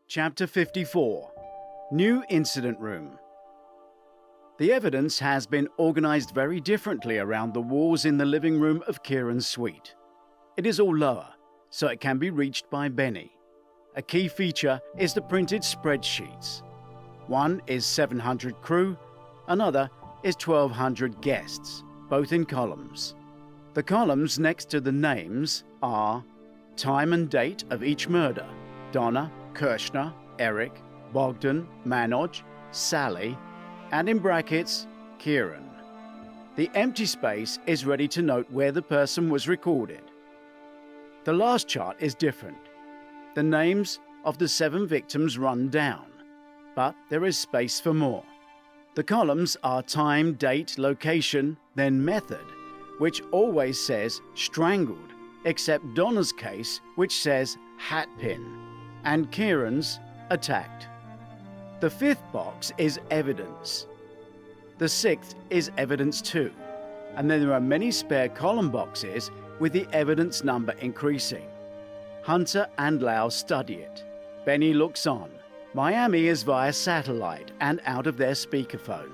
Chapter 54 New Incident Room. The evidence has been organised very differently around the walls in the living room of Kieran's suite. It is all lower, so it can be reached by Benny. A key feature is the printed spreadsheets. One is 700 crew, another is 1,200 guests, both in columns. The columns next to the names are time and date of each murder: Donna, Kirshner, Eric, Bogdan, Manoj, Sally, and in brackets, Kieran. The empty space is ready to note where the person was recorded. The last chart is different. The names of the 7 victims run down, but there is space for more. The columns are time, date, location, then method, which always says strangled, except Donna's case, which says hatpin, and Kieran's attacked. The 5th box is evidence. The 6th is evidence too, and then there are many spare column boxes with the evidence number increasing. Hunter and Lau study it. Benny looks on. Miami is via satellite and out of their speakerphone.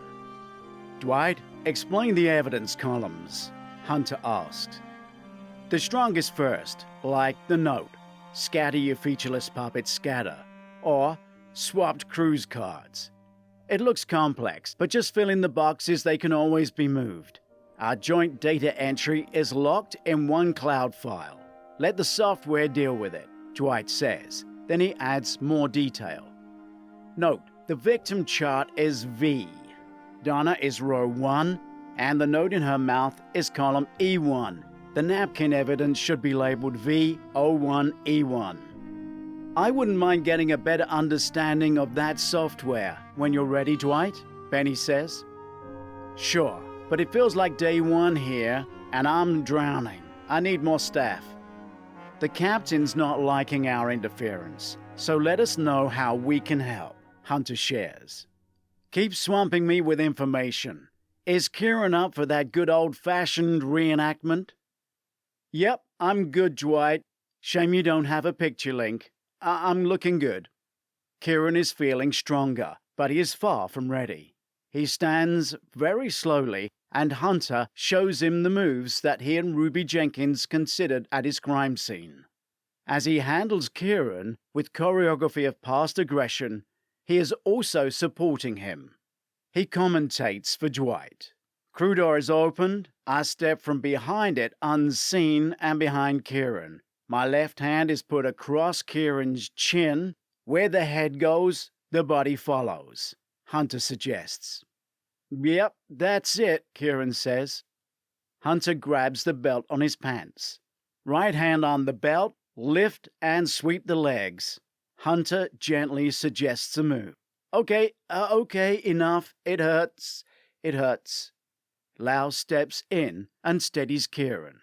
Dwight, explain the evidence columns, Hunter asks. The strongest first, like the note, scatter your featureless puppet scatter, or swapped cruise cards. It looks complex, but just fill in the boxes, they can always be moved. Our joint data entry is locked in one cloud file. Let the software deal with it, Dwight says. Then he adds more detail. Note, the victim chart is V. Donna is row 1, and the note in her mouth is column E1. The napkin evidence should be labeled V01E1. I wouldn't mind getting a better understanding of that software when you're ready, Dwight, Benny says. Sure, but it feels like day 1 here, and I'm drowning. I need more staff. The captain's not liking our interference, so let us know how we can help, Hunter shares. Keep swamping me with information. Is Kieran up for that good old-fashioned reenactment? Yep, I'm good, Dwight. Shame you don't have a picture link. I'm looking good. Kieran is feeling stronger, but he is far from ready. He stands very slowly, and Hunter shows him the moves that he and Ruby Jenkins considered at his crime scene. As he handles Kieran with choreography of past aggression, he is also supporting him. He commentates for Dwight. Crew door is opened. I step from behind it unseen and behind Kieran. My left hand is put across Kieran's chin. Where the head goes, the body follows, Hunter suggests. Yep, that's it, Kieran says. Hunter grabs the belt on his pants. Right hand on the belt, lift and sweep the legs. Hunter gently suggests a move. Okay, enough. It hurts. It hurts. Lau steps in and steadies Kieran.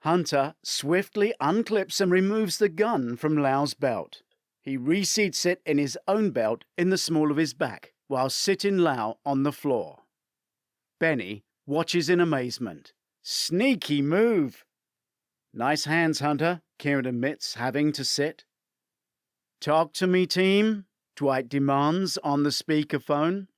Hunter swiftly unclips and removes the gun from Lau's belt. He reseats it in his own belt in the small of his back, while sitting Lau on the floor. Benny watches in amazement. Sneaky move. Nice hands, Hunter, Kieran admits, having to sit. Talk to me, team, Dwight demands on the speakerphone.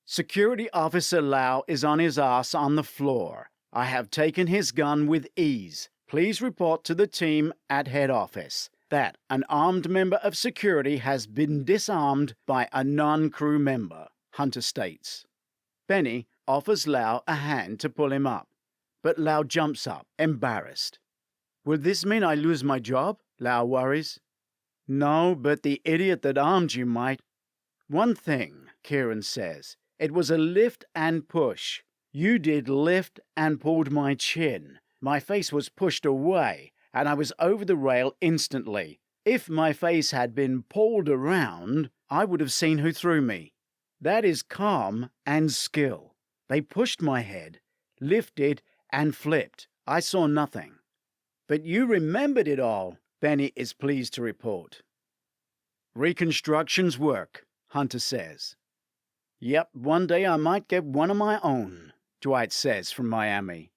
Security Officer Lau is on his ass on the floor. I have taken his gun with ease. Please report to the team at head office that an armed member of security has been disarmed by a non-crew member, Hunter states. Benny offers Lau a hand to pull him up, but Lau jumps up, embarrassed. Will this mean I lose my job? Lau worries. No, but the idiot that armed you might. One thing, Kieran says. It was a lift and push. You did lift and pulled my chin. My face was pushed away, and I was over the rail instantly. If my face had been pulled around, I would have seen who threw me. That is calm and skill. They pushed my head, lifted, and flipped. I saw nothing. But you remembered it all, Benny is pleased to report. Reconstructions work, Hunter says. Yep, one day I might get one of my own, Dwight says from Miami.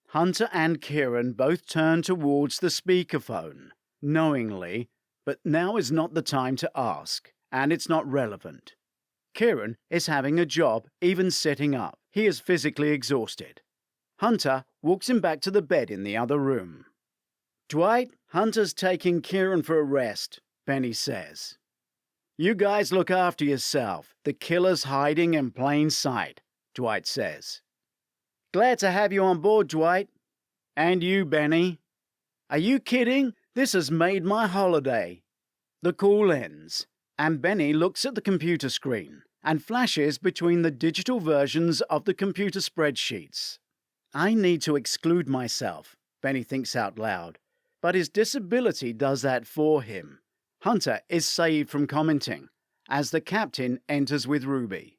Hunter and Kieran both turn towards the speakerphone. Knowingly, But now is not the time to ask, and it's not relevant. Kieran is having a job, even sitting up. He is physically exhausted. Hunter walks him back to the bed in the other room. Dwight, Hunter's taking Kieran for a rest, Benny says. You guys look after yourself. The killer's hiding in plain sight, Dwight says. Glad to have you on board, Dwight. And you, Benny. Are you kidding? This has made my holiday. The call ends, and Benny looks at the computer screen and flashes between the digital versions of the computer spreadsheets. I need to exclude myself, Benny thinks out loud, but his disability does that for him. Hunter is saved from commenting as the captain enters with Ruby.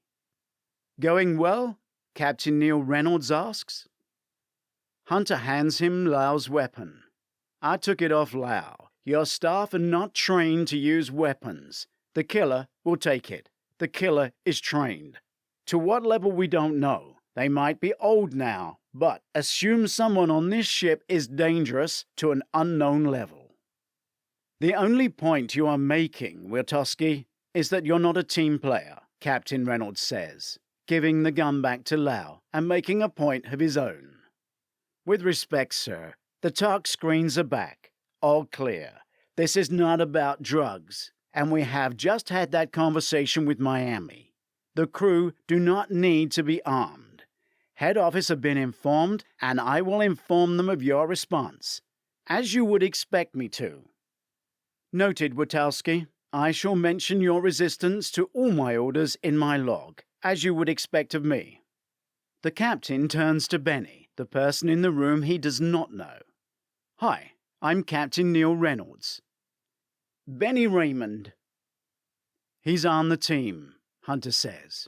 Going well? Captain Neil Reynolds asks. Hunter hands him Lau's weapon. I took it off Lau. Your staff are not trained to use weapons. The killer will take it. The killer is trained. To what level we don't know. They might be old now, but assume someone on this ship is dangerous to an unknown level. The only point you are making, Witowski, is that you're not a team player, Captain Reynolds says, giving the gun back to Lau and making a point of his own. With respect, sir, the talk screens are back. All clear. This is not about drugs, and we have just had that conversation with Miami. The crew do not need to be armed. Head office have been informed, and I will inform them of your response, as you would expect me to. Noted, Witowski. I shall mention your resistance to all my orders in my log, as you would expect of me. The captain turns to Benny, the person in the room he does not know. Hi, I'm Captain Neil Reynolds. Benny Raymond. He's on the team, Hunter says.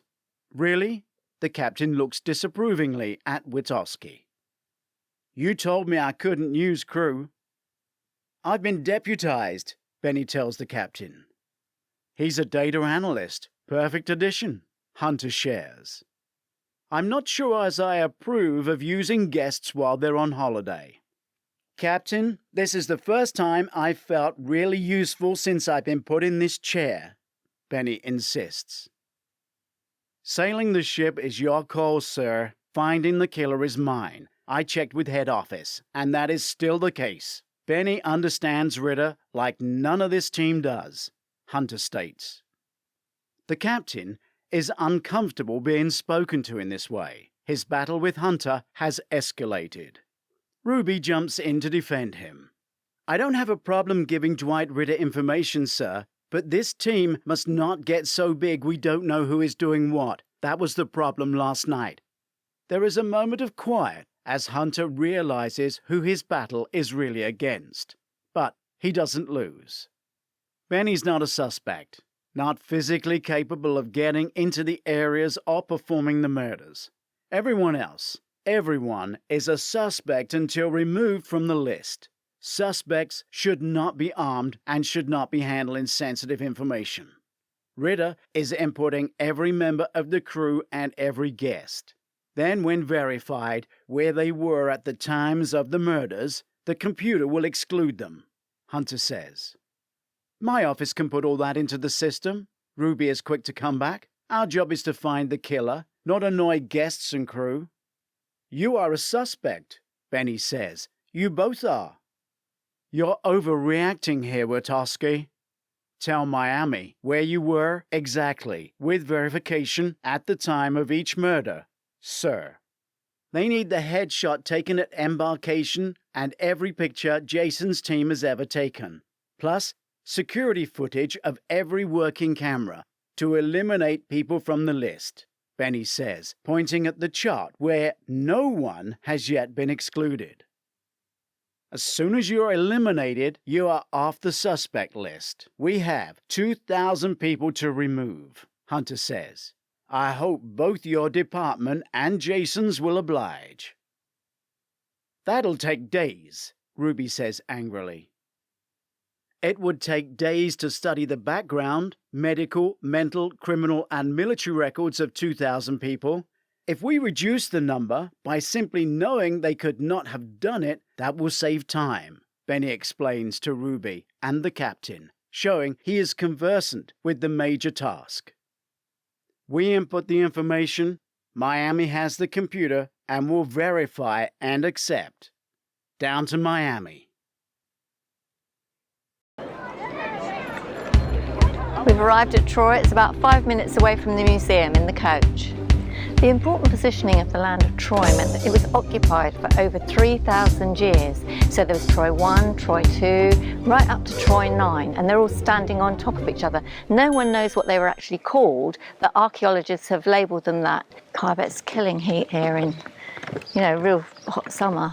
Really? The captain looks disapprovingly at Witowski. You told me I couldn't use crew. I've been deputized, Benny tells the captain. He's a data analyst. Perfect addition, Hunter shares. I'm not sure as I approve of using guests while they're on holiday. Captain, this is the first time I've felt really useful since I've been put in this chair, Benny insists. Sailing the ship is your call, sir. Finding the killer is mine. I checked with head office, and that is still the case. Benny understands Ritter like none of this team does, Hunter states. The captain is uncomfortable being spoken to in this way. His battle with Hunter has escalated. Ruby jumps in to defend him. I don't have a problem giving Dwight Ritter information, sir, but this team must not get so big we don't know who is doing what. That was the problem last night. There is a moment of quiet as Hunter realizes who his battle is really against. But he doesn't lose. Benny's not a suspect, not physically capable of getting into the areas or performing the murders. Everyone is a suspect until removed from the list. Suspects should not be armed and should not be handling sensitive information. Ritter is inputting every member of the crew and every guest. Then, when verified where they were at the times of the murders, the computer will exclude them, Hunter says. My office can put all that into the system. Ruby is quick to come back. Our job is to find the killer, not annoy guests and crew. You are a suspect, Benny says. You both are. You're overreacting here, Witowski. Tell Miami where you were exactly, with verification at the time of each murder, sir. They need the headshot taken at embarkation and every picture Jason's team has ever taken, plus security footage of every working camera to eliminate people from the list, Benny says, pointing at the chart where no one has yet been excluded. As soon as you're eliminated, you are off the suspect list. We have 2,000 people to remove, Hunter says. I hope both your department and Jason's will oblige. That'll take days, Ruby says angrily. It would take days to study the background, medical, mental, criminal, and military records of 2,000 people. If we reduce the number by simply knowing they could not have done it, that will save time, Benny explains to Ruby and the captain, showing he is conversant with the major task. We input the information, Miami has the computer and will verify and accept. Down to Miami. We've arrived at Troy. It's about 5 minutes away from the museum in the coach. The important positioning of the land of Troy meant that it was occupied for over 3,000 years. So there was Troy 1, Troy 2, right up to Troy 9, and they're all standing on top of each other. No one knows what they were actually called, but archaeologists have labelled them that. I bet it's killing heat here in, real hot summer.